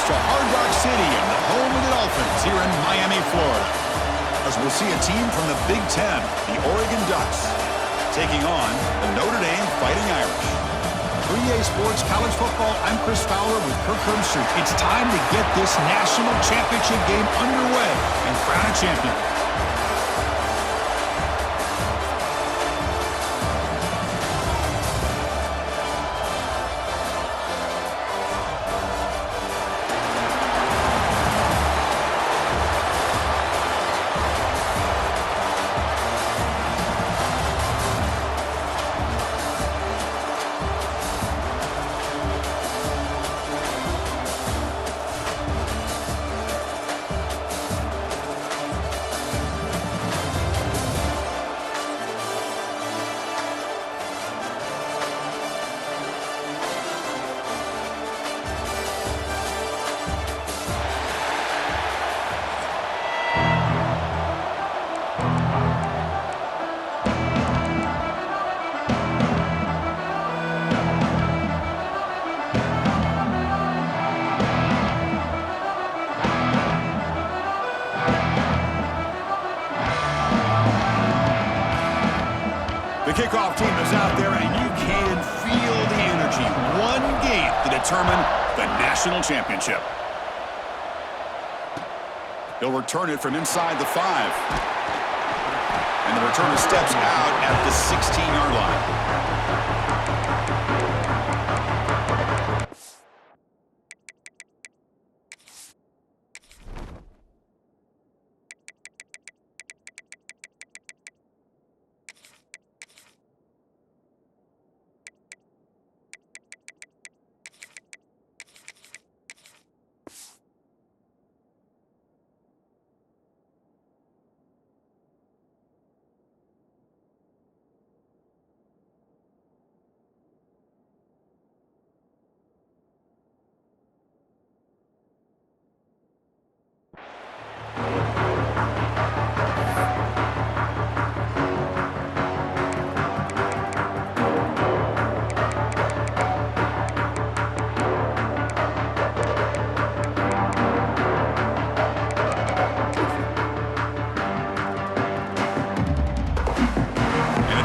to Hard Rock City and the home of the Dolphins here in Miami, Florida. As we'll see a team from the Big Ten, the Oregon Ducks, taking on the Notre Dame Fighting Irish. For EA Sports College Football, I'm Chris Fowler with Kirk Herbstreit. It's time to get this national championship game underway and crown a champion. The kickoff team is out there, and you can feel the energy. One game to determine the national championship. He'll return it from inside the 5. And the returner steps out at the 16-yard line.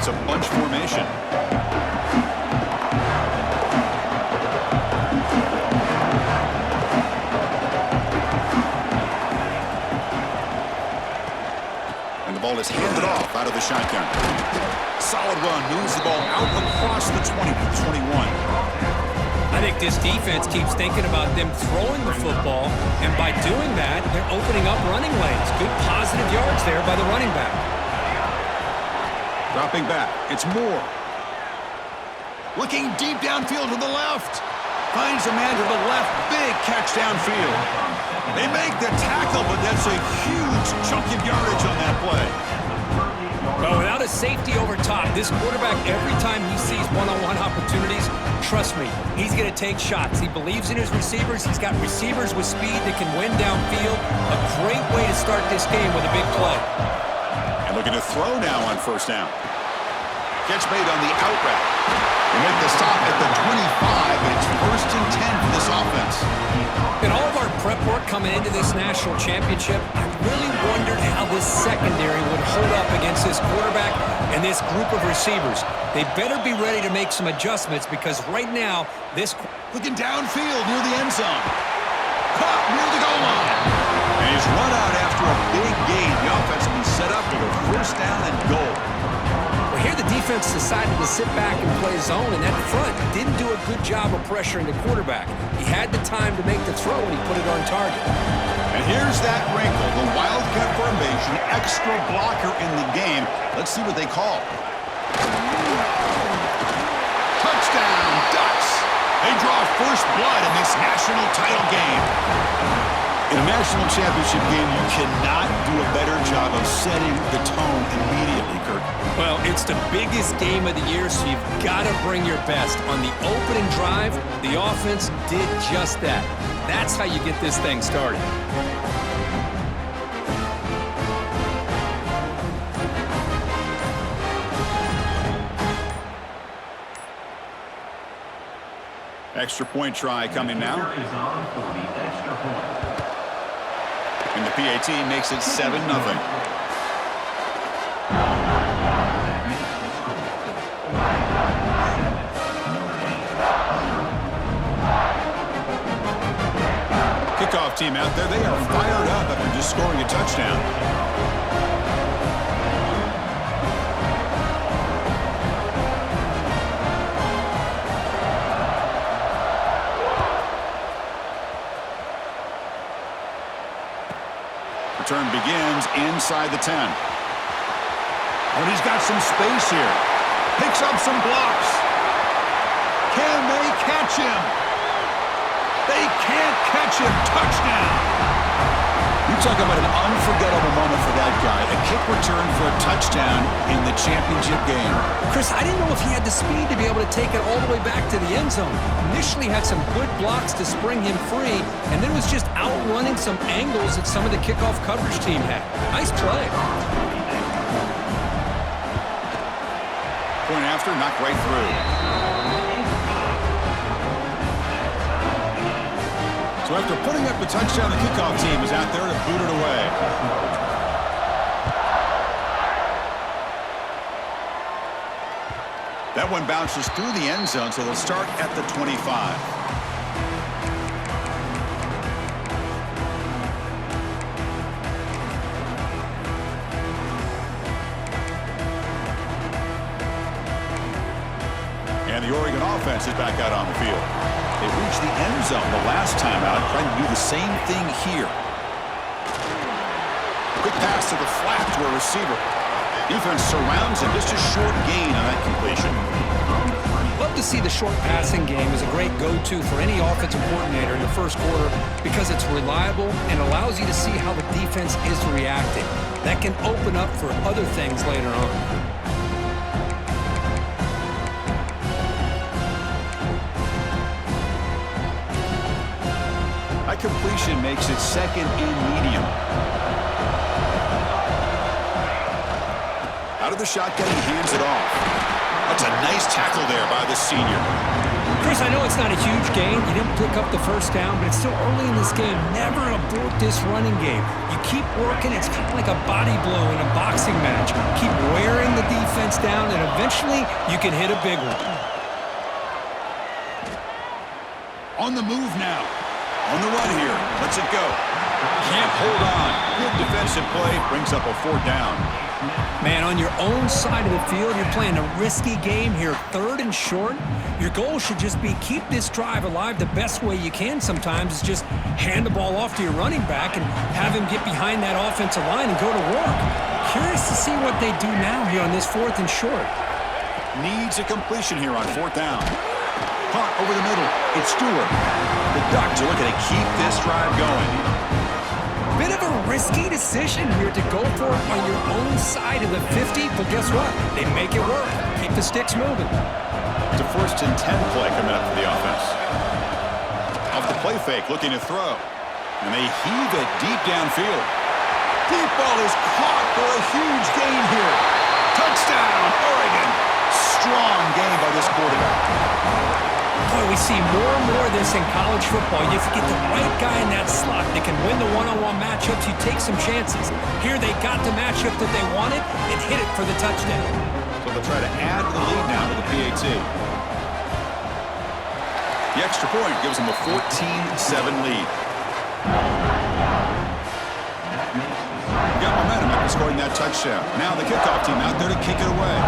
It's a bunch formation. And the ball is handed off out of the shotgun. Solid run, moves the ball out across the 20 to 21. I think this defense keeps thinking about them throwing the football, and by doing that, they're opening up running lanes. Good positive yards there by the running back. Dropping back, it's Moore. Looking deep downfield to the left. Finds a man to the left, big catch downfield. They make the tackle, but that's a huge chunk of yardage on that play. Well, without a safety over top, this quarterback, every time he sees one-on-one opportunities, trust me, he's going to take shots. He believes in his receivers. He's got receivers with speed that can win downfield. A great way to start this game with a big play. And looking to throw now on first down. Catch made on the out route. They make the stop at the 25, and it's 1st and 10 for this offense. In all of our prep work coming into this national championship, I really wondered how this secondary would hold up against this quarterback and this group of receivers. They better be ready to make some adjustments because right now, this... Looking downfield near the end zone. Caught near the goal line. And he's run out after a big gain. The offense will be set up with a 1st down and goal. Well, here the defense decided to sit back and play zone, and that front didn't do a good job of pressuring the quarterback. He had the time to make the throw, and he put it on target. And here's that wrinkle, the Wildcat formation, extra blocker in the game. Let's see what they call. Touchdown, Ducks! They draw first blood in this national title game. In a national championship game, you cannot do a better job of setting the tone immediately, Kirk. Well, it's the biggest game of the year, so you've got to bring your best. On the opening drive, the offense did just that. That's how you get this thing started. Extra point try coming now. And the PAT makes it 7-0. Kickoff team out there, they are fired up after just scoring a touchdown. Return begins inside the 10. And he's got some space here. Picks up some blocks. Can they catch him? They can't catch him. Touchdown. You talk about an unforgettable moment for that guy. A kick return for a touchdown in the championship game. Chris, I didn't know if he had the speed to be able to take it all the way back to the end zone. Initially had some good blocks to spring him free, and then was just outrunning some angles that some of the kickoff coverage team had. Nice play. Point after, knocked right through. So after putting up the touchdown, the kickoff team is out there to boot it away. That one bounces through the end zone, so they'll start at the 25. And the Oregon offense is back out on the field. They reached the end zone the last time out, trying to do the same thing here. Quick pass to the flat to a receiver. Defense surrounds him. Just a short gain on that completion. Love to see the short passing game as a great go-to for any offensive coordinator in the first quarter because it's reliable and allows you to see how the defense is reacting. That can open up for other things later on. That completion makes it second and medium. Out of the shotgun, he hands it off. That's a nice tackle there by the senior. Chris, I know it's not a huge gain. You didn't pick up the first down, but it's still early in this game. Never abort this running game. You keep working. It's kind of like a body blow in a boxing match. Keep wearing the defense down, and eventually you can hit a big one. On the move now. On the run here. Let's it go. Can't hold on. Good defensive play. Brings up a 4th down. Man, on your own side of the field, you're playing a risky game here. 3rd and short. Your goal should just be keep this drive alive the best way you can sometimes is just hand the ball off to your running back and have him get behind that offensive line and go to work. Curious to see what they do now here on this 4th and short. Needs a completion here on 4th down. Punt over the middle. It's Stewart. The Ducks are looking to keep this drive going. Bit of a risky decision here to go for it on your own side of the 50, but guess what? They make it work. Keep the sticks moving. It's a 1st and 10 play coming up for the offense. Off the play fake, looking to throw. And they heave it deep downfield. Deep ball is caught for a huge gain here. Touchdown, Oregon. Strong game by this quarterback. Boy, we see more and more of this in college football. You have to get the right guy in that slot that can win the one-on-one matchups. You take some chances. Here they got the matchup that they wanted and hit it for the touchdown. So they'll try to add to the lead now to the PAT. The extra point gives them a 14-7 lead. Got momentum after scoring that touchdown. Now the kickoff team out there to kick it away.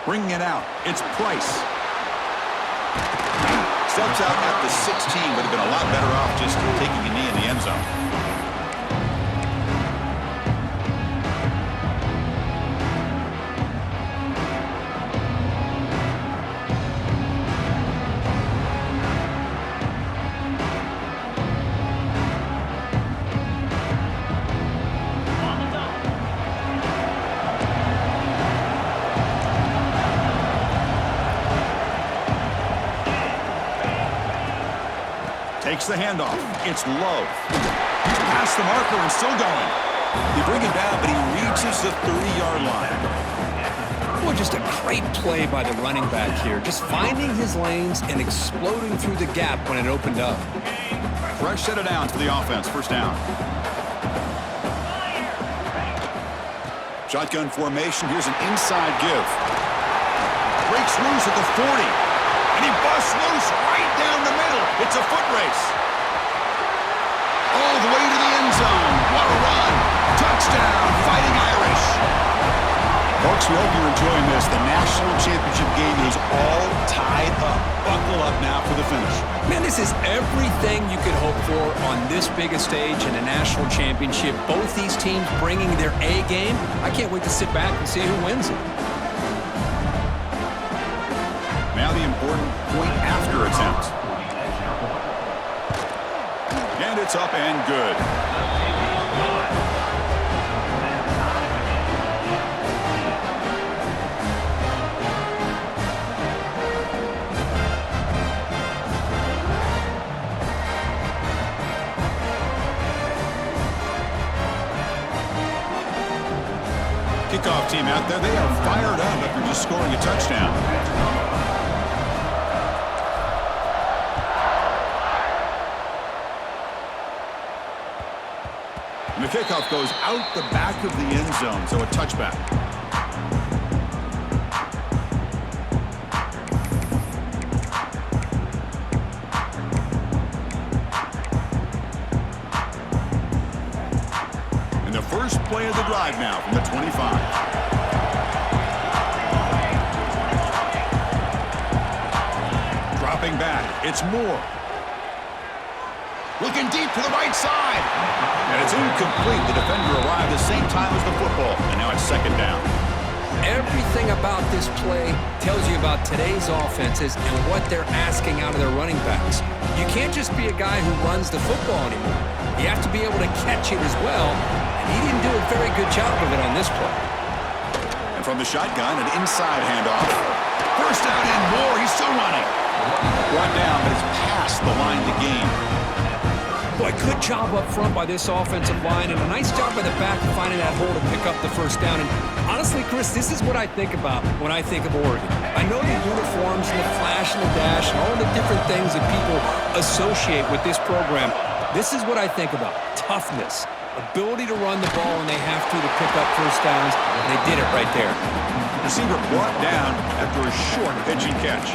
Bringing it out, it's Price. Steps out at the 16, would have been a lot better off just taking a knee in the end zone. Takes the handoff. It's Love. He's past the marker and still going. They bring him down, but he reaches the 30-yard line. Well, just a great play by the running back here. Just finding his lanes and exploding through the gap when it opened up. Fresh set of downs for the offense. First down. Shotgun formation. Here's an inside give. Breaks loose at the 40. And he busts loose right down the middle. It's a foot race. All the way to the end zone. What a run. Touchdown, Fighting Irish. Folks, we hope you're enjoying this. The national championship game is all tied up. Buckle up now for the finish. Man, this is everything you could hope for on this big a stage in a national championship. Both these teams bringing their A game. I can't wait to sit back and see who wins it. Now the important point after attempt. And it's up and good. Kickoff team out there, they are fired up after just scoring a touchdown. And the kickoff goes out the back of the end zone, so a touchback. And the first play of the drive now from the 25. Dropping back, it's Moore. Looking deep to the right side. And it's incomplete. The defender arrived the same time as the football. And now it's second down. Everything about this play tells you about today's offenses and what they're asking out of their running backs. You can't just be a guy who runs the football anymore. You have to be able to catch it as well. And he didn't do a very good job of it on this play. And from the shotgun, an inside handoff. First down and Moore. He's still running. Brought down, but it's past the line to gain. Boy, good job up front by this offensive line, and a nice job by the back of finding that hole to pick up the first down. And honestly, Chris, this is what I think about when I think of Oregon. I know the uniforms and the flash and the dash and all the different things that people associate with this program. This is what I think about. Toughness, ability to run the ball when they have to pick up first downs, and they did it right there. Receiver brought down after a short pitch and catch.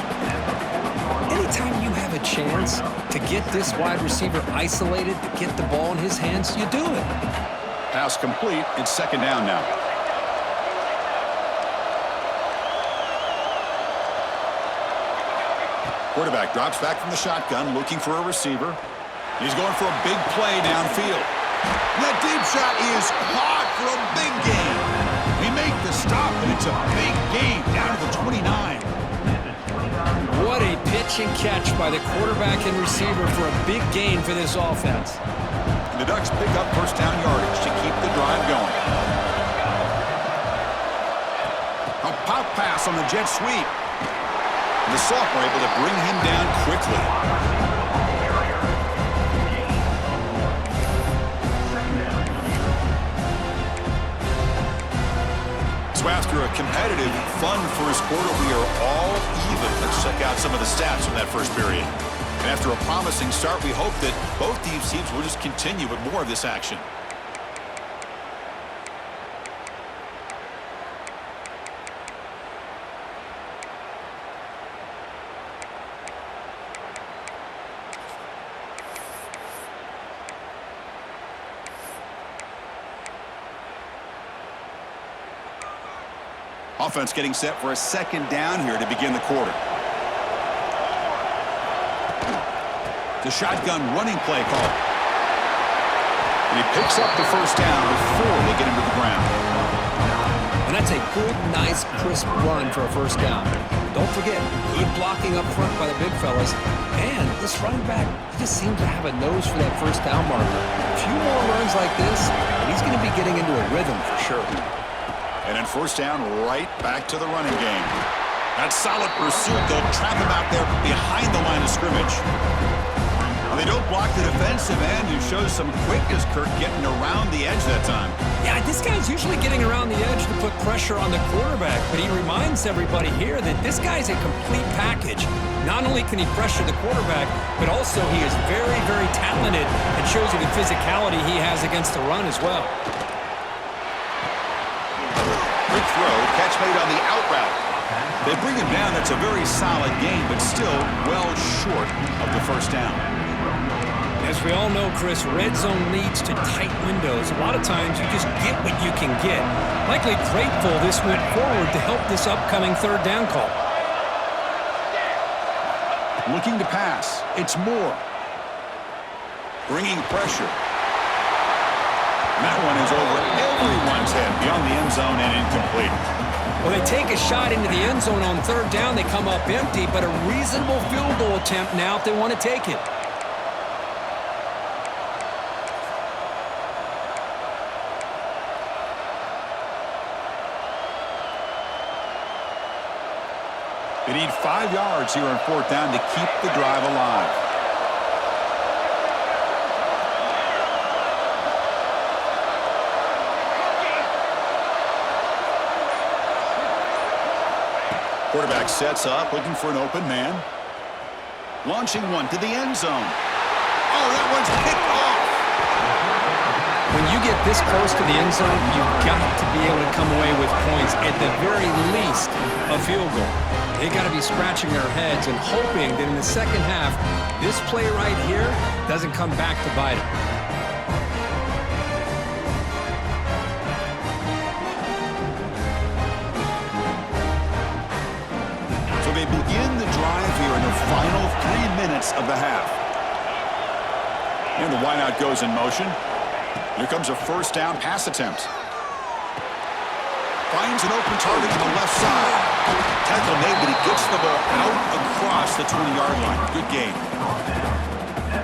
Anytime you have a chance to get this wide receiver isolated, to get the ball in his hands, you do it. Pass complete. It's second down now. Quarterback drops back from the shotgun, looking for a receiver. He's going for a big play downfield. That deep shot is caught for a big gain. We make the stop, and it's a big gain down to the 29. What a pitch and catch by the quarterback and receiver for a big gain for this offense. And the Ducks pick up first down yardage to keep the drive going. A pop pass on the jet sweep. And the sophomore able to bring him down quickly. So after a competitive, fun first quarter, we are all even. Let's check out some of the stats from that first period. And after a promising start, we hope that both these teams will just continue with more of this action. Offense getting set for a second down here to begin the quarter. The shotgun running play call. And he picks up the first down before they get him to the ground. And that's a good, nice, crisp run for a first down. Don't forget, good blocking up front by the big fellas. And this running back, he just seems to have a nose for that first down marker. A few more runs like this, and he's going to be getting into a rhythm for sure. And then first down, right back to the running game. That solid pursuit. They'll trap him out there behind the line of scrimmage. They don't block the defensive end, who shows some quickness, Kirk, getting around the edge that time. Yeah, this guy's usually getting around the edge to put pressure on the quarterback, but he reminds everybody here that this guy's a complete package. Not only can he pressure the quarterback, but also he is very, very talented and shows you the physicality he has against the run as well. Quick throw, catch made on the out route. They bring him down. That's a very solid game, but still well short of the first down. As we all know, Chris, red zone leads to tight windows. A lot of times you just get what you can get. Likely grateful this went forward to help this upcoming third down call. Looking to pass. It's Moore. Bringing pressure. That one is over everyone's head beyond the end zone and incomplete. Well, they take a shot into the end zone on third down. They come up empty, but a reasonable field goal attempt now if they want to take it. They need 5 yards here on fourth down to keep the drive alive. Quarterback sets up, looking for an open man. Launching one to the end zone. Oh, that one's picked off. When you get this close to the end zone, you've got to be able to come away with points, at the very least, a field goal. They got to be scratching their heads and hoping that in the second half, this play right here doesn't come back to bite them. They begin the drive here in the final 3 minutes of the half. And the wideout goes in motion. Here comes a first down pass attempt. Finds an open target on the left side. Tackle made, but he gets the ball out across the 20-yard line. Good game.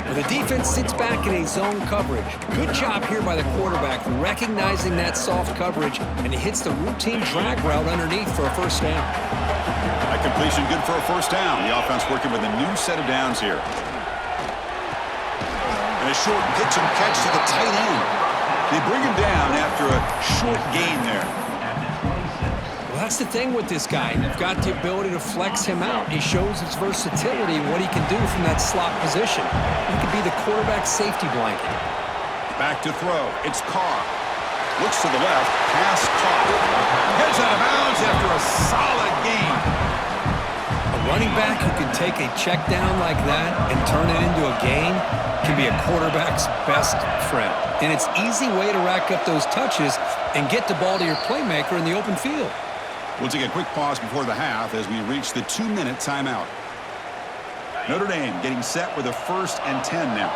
Well, the defense sits back in a zone coverage. Good job here by the quarterback, recognizing that soft coverage, and he hits the routine drag route underneath for a first down. That completion good for a first down. The offense working with a new set of downs here. And a short pitch and catch to the tight end. They bring him down after a short gain there. Well, that's the thing with this guy. You've got the ability to flex him out. He shows his versatility, what he can do from that slot position. He could be the quarterback's safety blanket. Back to throw. It's Carr. Looks to the left. Pass caught. Heads out of bounds after a solid gain. A running back who can take a check down like that and turn it into a gain can be a quarterback's best friend. And it's an easy way to rack up those touches and get the ball to your playmaker in the open field. We'll take a quick pause before the half as we reach the 2-minute timeout. Notre Dame getting set with a 1st and 10 now.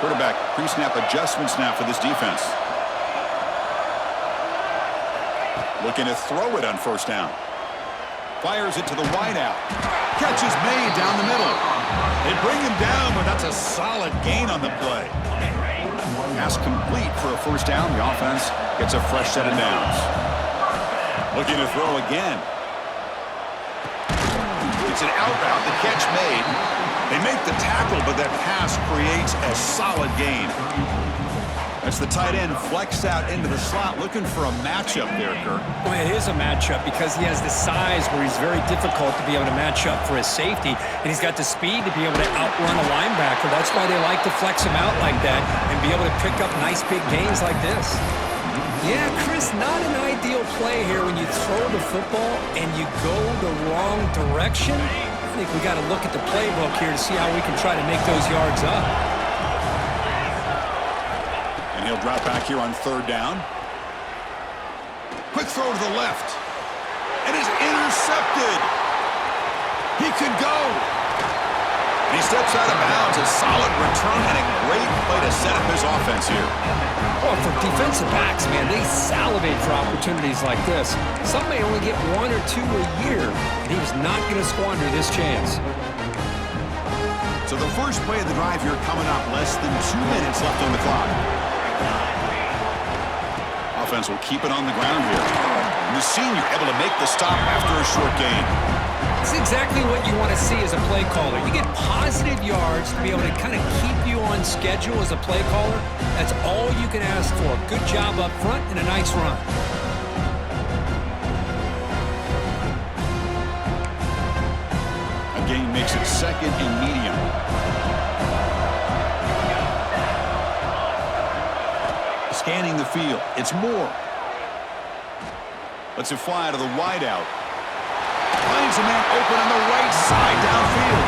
Quarterback pre-snap adjustments now for this defense. Looking to throw it on first down. Fires it to the wideout. Catch is made down the middle. They bring him down, but that's a solid gain on the play. Pass complete for a first down. The offense gets a fresh set of downs. Looking to throw again. It's an out route. The catch made. They make the tackle, but that pass creates a solid gain. That's the tight end flexed out into the slot, looking for a matchup there, Kirk. Well, it is a matchup because he has the size where he's very difficult to be able to match up for his safety, and he's got the speed to be able to outrun a linebacker. That's why they like to flex him out like that and be able to pick up nice big gains like this. Yeah, Chris, not an ideal play here when you throw the football and you go the wrong direction. I think we got to look at the playbook here to see how we can try to make those yards up. And he'll drop back here on third down. Quick throw to the left. And it's intercepted. He could go. And he steps out of bounds. A solid return and a great play to set up his offense here. Well, for defensive backs, man, they salivate for opportunities like this. Some may only get 1 or 2 a year, and he was not going to squander this chance. So the first play of the drive here coming up. Less than 2 minutes left on the clock. Offense will keep it on the ground here. And the senior able to make the stop after a short gain. It's exactly what you want to see as a play caller. You get positive yards to be able to kind of keep you on schedule as a play caller. That's all you can ask for. Good job up front and a nice run. A gain makes it second and medium. Scanning the field. It's Moore. Lets it fly to the wideout. Finds a man open on the right side downfield.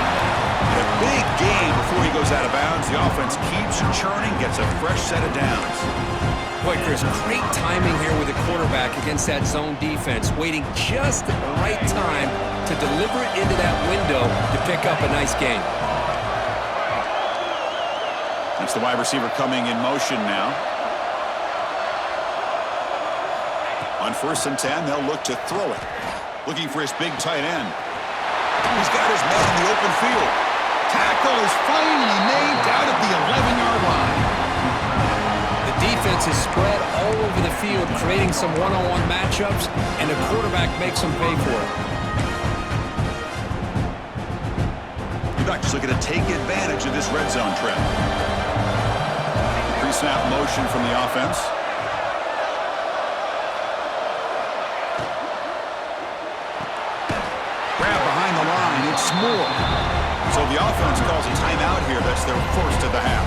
And a big gain before he goes out of bounds. The offense keeps churning, gets a fresh set of downs. Boy, Chris, great timing here with the quarterback against that zone defense, waiting just at the right time to deliver it into that window to pick up a nice gain. That's the wide receiver coming in motion now. On 1st and 10, they'll look to throw it. Looking for his big tight end. He's got his man in the open field. Tackle is finally made down at the 11-yard line. The defense is spread all over the field, creating some one-on-one matchups, and the quarterback makes them pay for it. The Ducks looking to take advantage of this red zone trip. Pre-snap motion from the offense. It's Moore. So the offense calls a timeout here. That's their first of the half.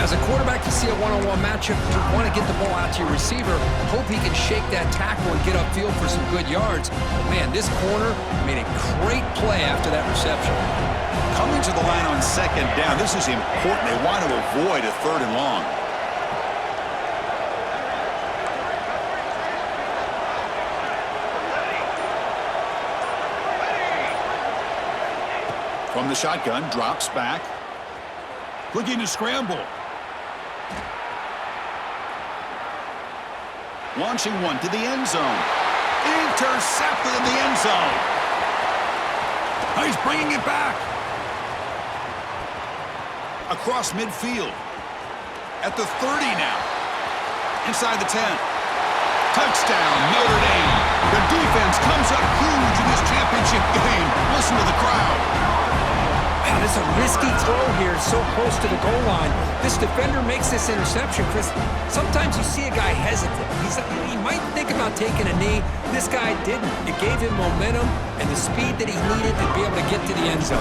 As a quarterback, you see a one-on-one matchup, you want to get the ball out to your receiver, hope he can shake that tackle and get upfield for some good yards. But man, this corner made a great play after that reception. Coming to the line on 2nd down, this is important. They want to avoid a 3rd and long. From the shotgun, drops back. Looking to scramble. Launching one to the end zone. Intercepted in the end zone. He's bringing it back. Across midfield. At the 30 now. Inside the 10. Touchdown, Notre Dame. The defense comes up huge in this championship game. Listen to the crowd. Wow, this is a risky throw here, so close to the goal line. This defender makes this interception, Chris. Sometimes you see a guy hesitant. He might think about taking a knee. This guy didn't. It gave him momentum and the speed that he needed to be able to get to the end zone.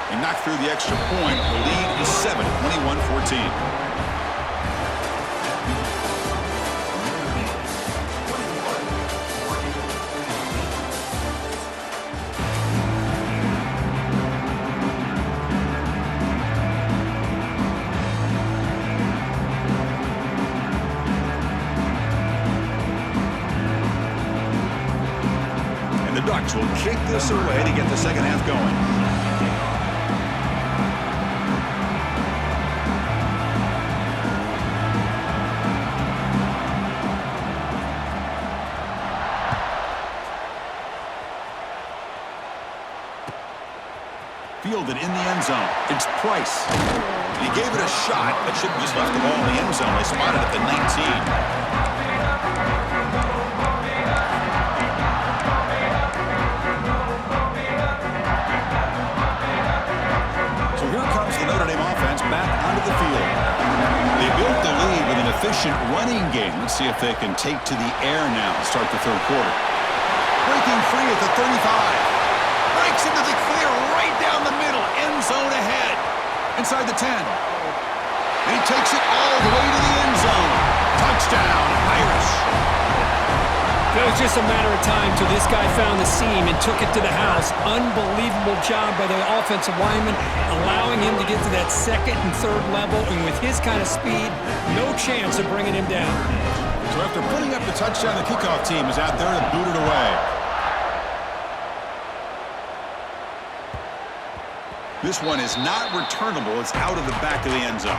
He knocked through the extra point. The lead is 7, 21-14. Ducks will kick this away to get the second half going. Fielded in the end zone. It's Price. He gave it a shot, but should have just left the ball in the end zone. They spotted it at the 19. Notre Dame offense back onto the field. They built the lead with an efficient running game. Let's see if they can take to the air now to start the 3rd quarter. Breaking free at the 35. Breaks into the clear right down the middle. End zone ahead. Inside the 10. And he takes it all the way to the end zone. Touchdown, Irish. It was just a matter of time till this guy found the seam and took it to the house. Unbelievable job by the offensive lineman, allowing him to get to that 2nd and 3rd level, and with his kind of speed, no chance of bringing him down. So after putting up the touchdown, the kickoff team is out there to boot it away. This one is not returnable. It's out of the back of the end zone.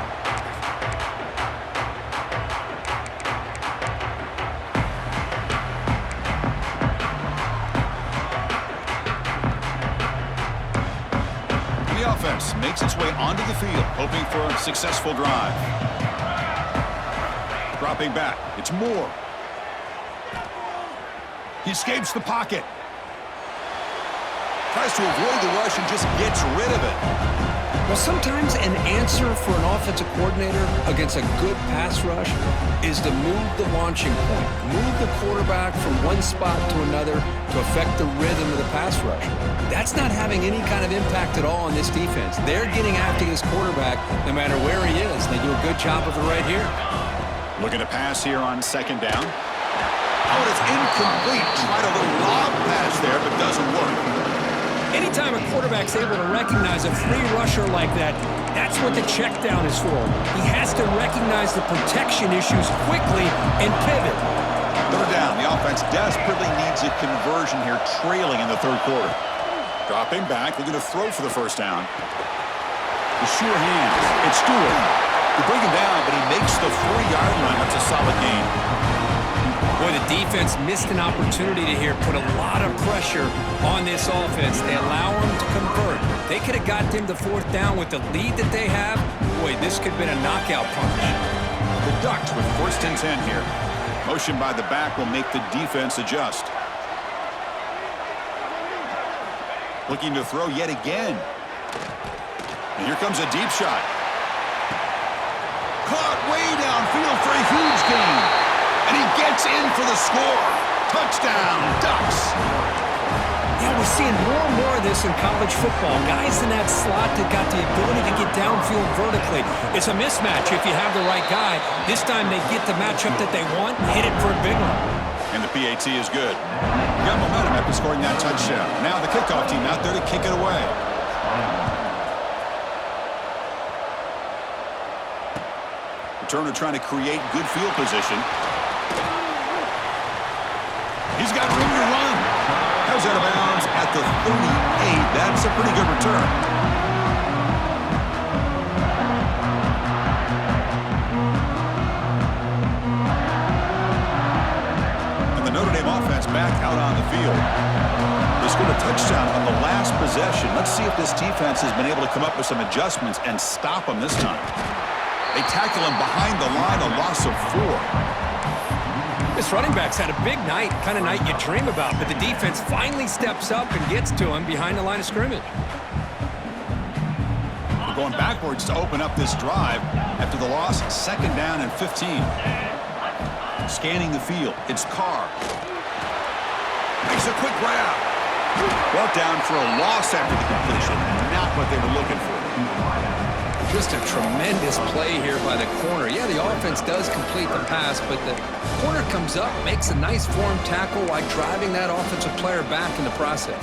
Offense makes its way onto the field, hoping for a successful drive. Dropping back. It's Moore. He escapes the pocket. Tries to avoid the rush and just gets rid of it. Well, sometimes an answer for an offensive coordinator against a good pass rush is to move the launching point, move the quarterback from one spot to another to affect the rhythm of the pass rush. That's not having any kind of impact at all on this defense. They're getting after this quarterback no matter where he is. They do a good job of it right here. Looking to pass here on second down. Oh, it's incomplete. Tried a little lob pass there, but doesn't work. Anytime a quarterback's able to recognize a free rusher like that, that's what the check down is for. He has to recognize the protection issues quickly and pivot. Third down. The offense desperately needs a conversion here, trailing in the third quarter. Dropping back, looking to throw for the first down. The sure hands. It's Stewart. They bring him down, but he makes the 40-yard line. That's a solid gain. Boy, the defense missed an opportunity to here put a lot of pressure on this offense. They allow them to convert. They could have got them to fourth down with the lead that they have. Boy, this could have been a knockout punch. The Ducks with first and 10 here. Motion by the back will make the defense adjust. Looking to throw yet again. And here comes a deep shot. Caught way downfield for a huge gain. And he gets in for the score. Touchdown, Ducks. Yeah, we're seeing more and more of this in college football. Guys in that slot that got the ability to get downfield vertically. It's a mismatch if you have the right guy. This time they get the matchup that they want, hit it for a big one. And the PAT is good. Got momentum after scoring that touchdown. Now the kickoff team out there to kick it away. Returner trying to create good field position. He's got room to run. Goes out of bounds at the 38. That's a pretty good return. And the Notre Dame offense back out on the field. They scored a touchdown on the last possession. Let's see if this defense has been able to come up with some adjustments and stop them this time. They tackle him behind the line, a loss of 4. This running back's had a big night, kind of night you dream about, but the defense finally steps up and gets to him behind the line of scrimmage. We're going backwards to open up this drive after the loss, second down and 15. Scanning the field, it's Carr. Makes a quick grab. Brought down for a loss after the completion. Not what they were looking for. Just a tremendous play here by the corner. Yeah, the offense does complete the pass, but the corner comes up, makes a nice form tackle while driving that offensive player back in the process.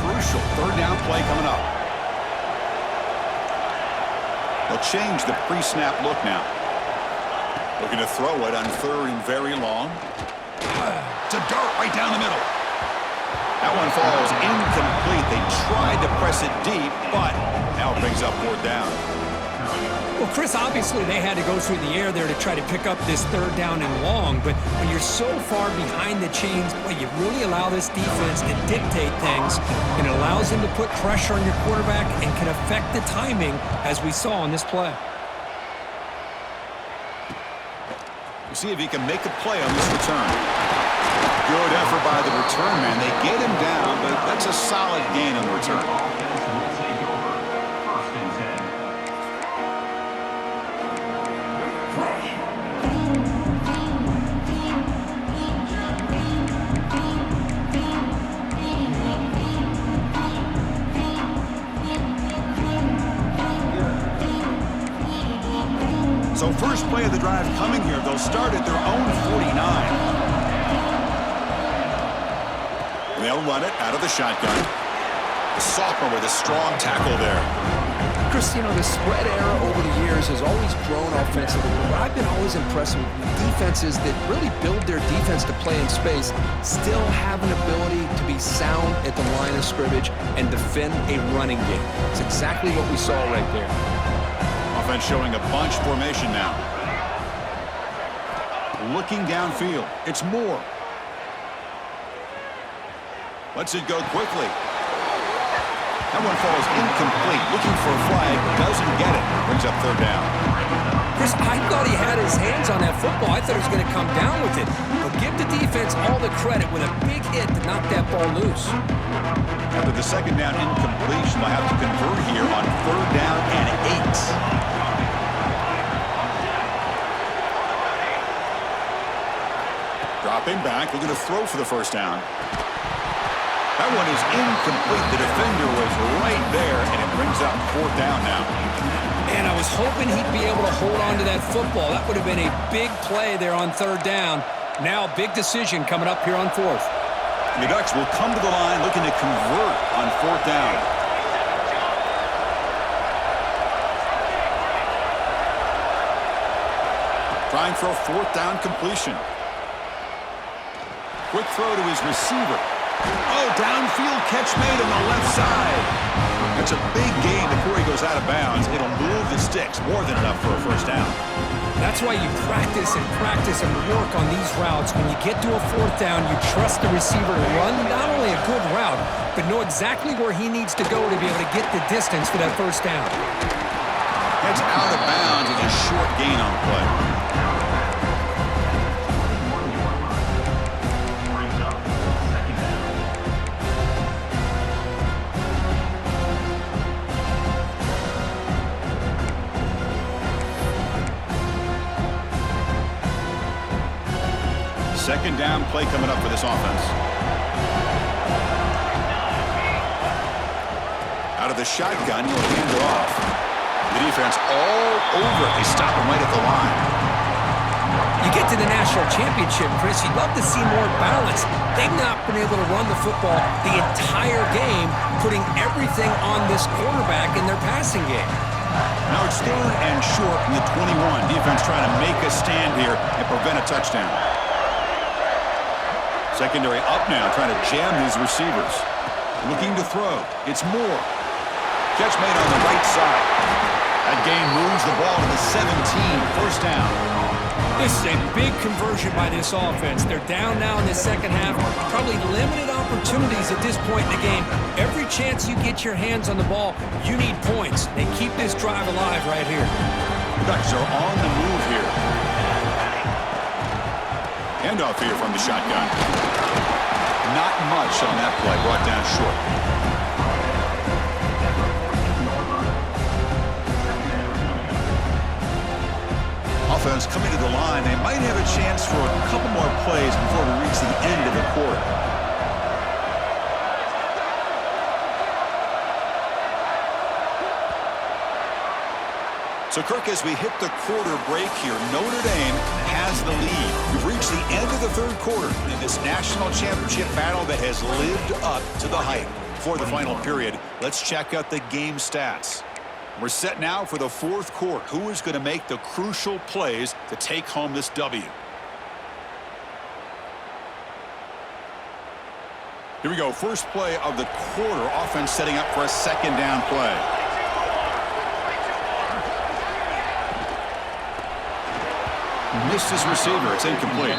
Crucial third down play coming up. They'll change the pre-snap look now. Looking to throw it on third and very long. To dart right down the middle. That one falls incomplete. They tried to press it deep, but now it brings up fourth down. Well, Chris, obviously they had to go through the air there to try to pick up this third down and long, but when you're so far behind the chains, boy, you really allow this defense to dictate things, and it allows them to put pressure on your quarterback and can affect the timing, as we saw on this play. We'll see if he can make a play on this return. Good effort by the return man. They get him down, but that's a solid gain on the return. So first play of the drive coming here. They'll start at their own 49. They'll run it out of the shotgun. The sophomore with a strong tackle there. Chris, you know, the spread era over the years has always grown offensively. But I've been always impressed with defenses that really build their defense to play in space, still have an ability to be sound at the line of scrimmage and defend a running game. It's exactly what we saw right there. Offense showing a bunch formation now. Looking downfield. It's Moore. Lets it go quickly. That one falls incomplete. Looking for a flag. Doesn't get it. Brings up third down. Chris, I thought he had his hands on that football. I thought he was going to come down with it. But give the defense all the credit with a big hit to knock that ball loose. After the second down incompletion, they'll have to convert here on third down and 8. Dropping back, looking to throw for the first down. That one is incomplete. The defender was right there, and it brings up fourth down now. And I was hoping he'd be able to hold on to that football. That would have been a big play there on third down. Now a big decision coming up here on fourth. The Ducks will come to the line looking to convert on fourth down. Trying for a fourth down completion. Quick throw to his receiver. Oh, downfield catch made on the left side. That's a big gain before he goes out of bounds. It'll move the sticks, more than enough for a first down. That's why you practice and work on these routes. When you get to a fourth down, you trust the receiver to run not only a good route, but know exactly where he needs to go to be able to get the distance for that first down. Heads out of bounds with a short gain on the play. Second down play coming up for this offense. Out of the shotgun, he'll hand it off. The defense all over it. They stop him right at the line. You get to the national championship, Chris, you'd love to see more balance. They've not been able to run the football the entire game, putting everything on this quarterback in their passing game. Now it's third and short from the 21. Defense trying to make a stand here and prevent a touchdown. Secondary up now, trying to jam these receivers. Looking to throw. It's Moore. Catch made on the right side. That gain moves the ball to the 17. First down. This is a big conversion by this offense. They're down now in the second half. Probably limited opportunities at this point in the game. Every chance you get your hands on the ball, you need points. They keep this drive alive right here. Ducks are on the move here. Handoff here from the shotgun. Not much on that play. Brought down short. Offense coming to the line. They might have a chance for a couple more plays before we reach the end of the quarter. So, Kirk, as we hit the quarter break here, Notre Dame has the lead. We've reached the end of the third quarter in this national championship battle that has lived up to the hype. For the final period, let's check out the game stats. We're set now for the fourth quarter. Who is going to make the crucial plays to take home this W? Here we go. First play of the quarter. Offense setting up for a second down play. Missed his receiver. It's incomplete.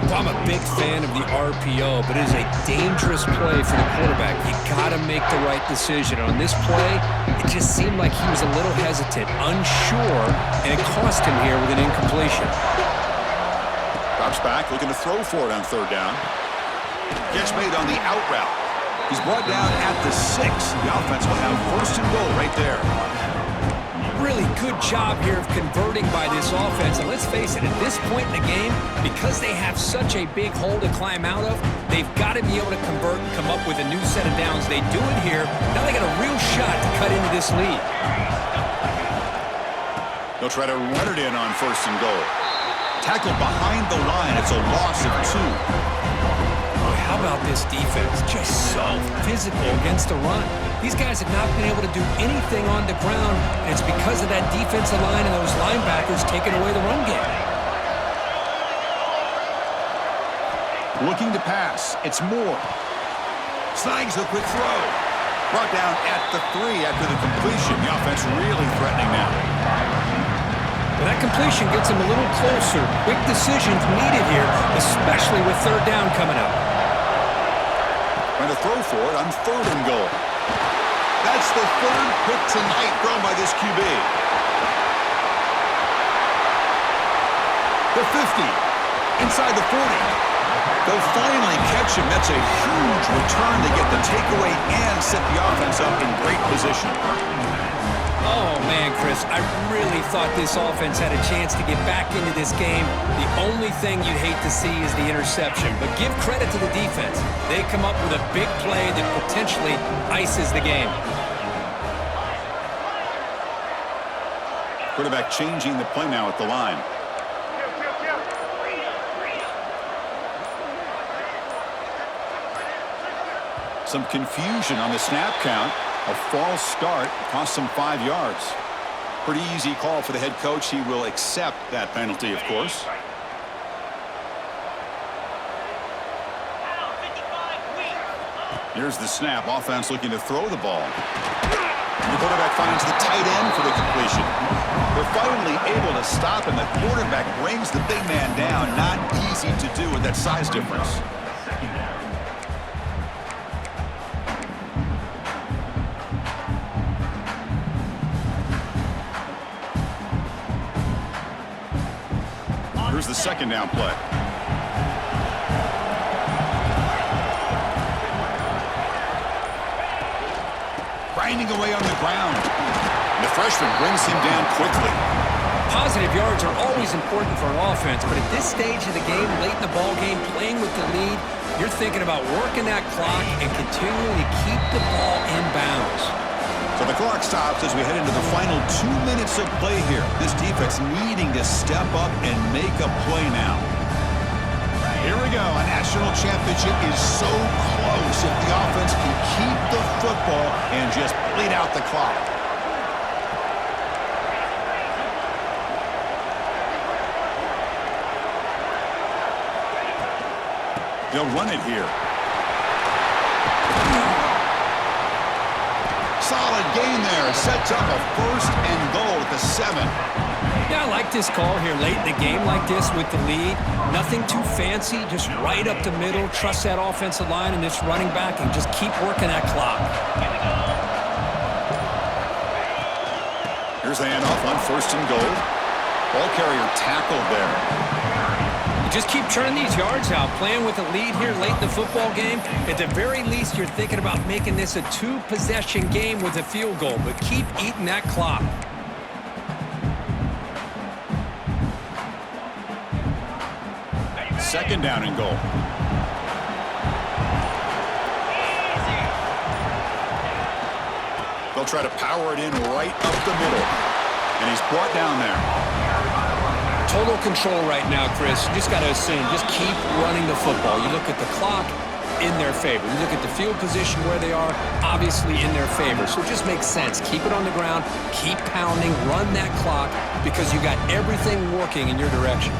Well, I'm a big fan of the RPO, but it is a dangerous play for the quarterback. You got to make the right decision. On this play, it just seemed like he was a little hesitant, unsure, and it cost him here with an incompletion. Drops back, looking to throw for it on third down. Catch made on the out route. He's brought down at the 6. The offense will have first and goal right there. Really good job here of converting by this offense. And let's face it, at this point in the game, because they have such a big hole to climb out of, they've got to be able to convert and come up with a new set of downs. They do it here. Now they got a real shot to cut into this lead. They'll try to run it in on first and goal. Tackled behind the line. It's a loss of 2. How about this defense? Just so physical against the run. These guys have not been able to do anything on the ground, and it's because of that defensive line and those linebackers taking away the run game. Looking to pass. It's Moore. Snags the quick throw. Brought down at the 3 after the completion. The offense really threatening now. Well, that completion gets him a little closer. Quick decisions needed here, especially with third down coming up. Going to throw for it on 3rd and goal. That's the 3rd pick tonight thrown by this QB. The 50. Inside the 40. They'll finally catch him. That's a huge return to get the takeaway and set the offense up in great position. Oh, man, Chris, I really thought this offense had a chance to get back into this game. The only thing you hate to see is the interception. But give credit to the defense. They come up with a big play that potentially ices the game. Quarterback changing the play now at the line. Some confusion on the snap count. A false start cost him 5 yards. Pretty easy call for the head coach. He will accept that penalty, of course. Here's the snap. Offense looking to throw the ball. The quarterback finds the tight end for the completion. They're finally able to stop, and the quarterback brings the big man down. Not easy to do with that size difference. Here's the 2nd down play. Grinding away on the ground. The freshman brings him down quickly. Positive yards are always important for an offense, but at this stage of the game, late in the ball game, playing with the lead, you're thinking about working that clock and continuing to keep the ball in bounds. So the clock stops as we head into the final 2 minutes of play here. This defense needing to step up and make a play now. Here we go. A national championship is so close if the offense can keep the football and just bleed out the clock. They'll run it here. Solid gain there. Sets up a 1st and goal at the 7. Yeah, I like this call here late in the game like this with the lead. Nothing too fancy, just right up the middle. Trust that offensive line and this running back and just keep working that clock. Here's the handoff on 1st and goal. Ball carrier tackled there. Just keep churning these yards out, playing with a lead here late in the football game. At the very least, you're thinking about making this a 2-possession game with a field goal, but keep eating that clock. Second down and goal. They'll try to power it in right up the middle. And he's brought down there. Total control right now, Chris. You just got to assume, just keep running the football. You look at the clock, in their favor. You look at the field position where they are, obviously in their favor. So it just makes sense. Keep it on the ground, keep pounding, run that clock, because you got everything working in your direction.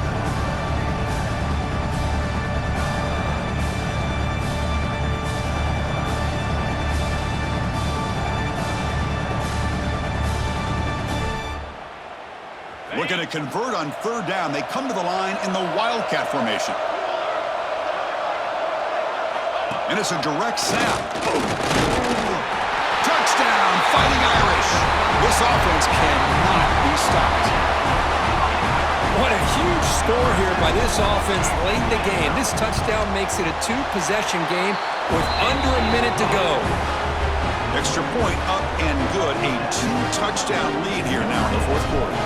Looking to convert on 3rd down. They come to the line in the Wildcat formation. And it's a direct snap. Touchdown, Fighting Irish. This offense cannot be stopped. What a huge score here by this offense late in the game. This touchdown makes it a 2-possession game with under a minute to go. Extra point up and good. A 2-touchdown lead here now in the 4th quarter.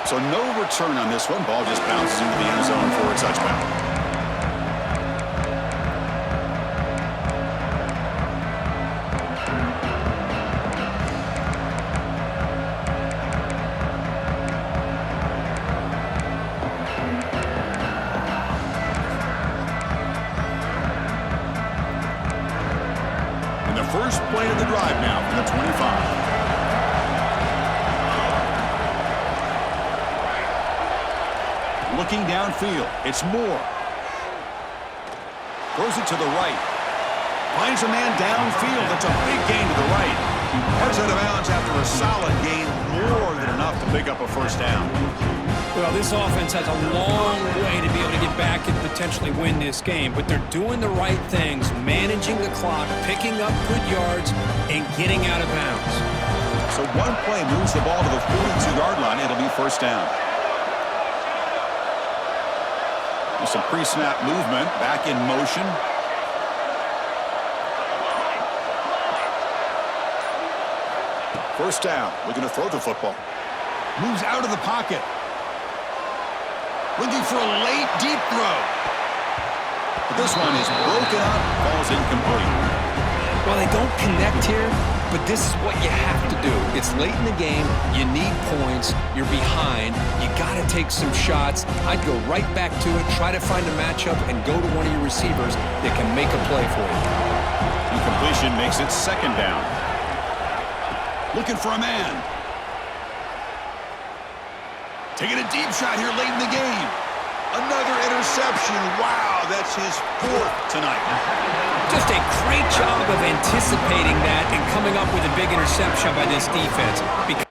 So no return on this one. Ball just bounces into the end zone for a touchdown. And the first play of the drive now from the 25. Looking downfield, it's Moore. Throws it to the right. Finds a man downfield. That's a big gain to the right. Heads out of bounds after a solid gain, more than enough to pick up a first down. Well, this offense has a long way to be able to get back and potentially win this game, but they're doing the right things, managing the clock, picking up good yards, and getting out of bounds. So one play moves the ball to the 42-yard line. It'll be first down. There's some pre-snap movement, back in motion. First down, looking to throw the football. Moves out of the pocket. Looking for a late, deep throw. But this one is broken up, falls incomplete. Well, they don't connect here, but this is what you have to do. It's late in the game. You need points. You're behind. You got to take some shots. I'd go right back to it, try to find a matchup, and go to one of your receivers that can make a play for you. Incompletion makes it second down. Looking for a man. Taking a deep shot here late in the game. Another interception. Wow, that's his 4th tonight. Just a great job of anticipating that and coming up with a big interception by this defense.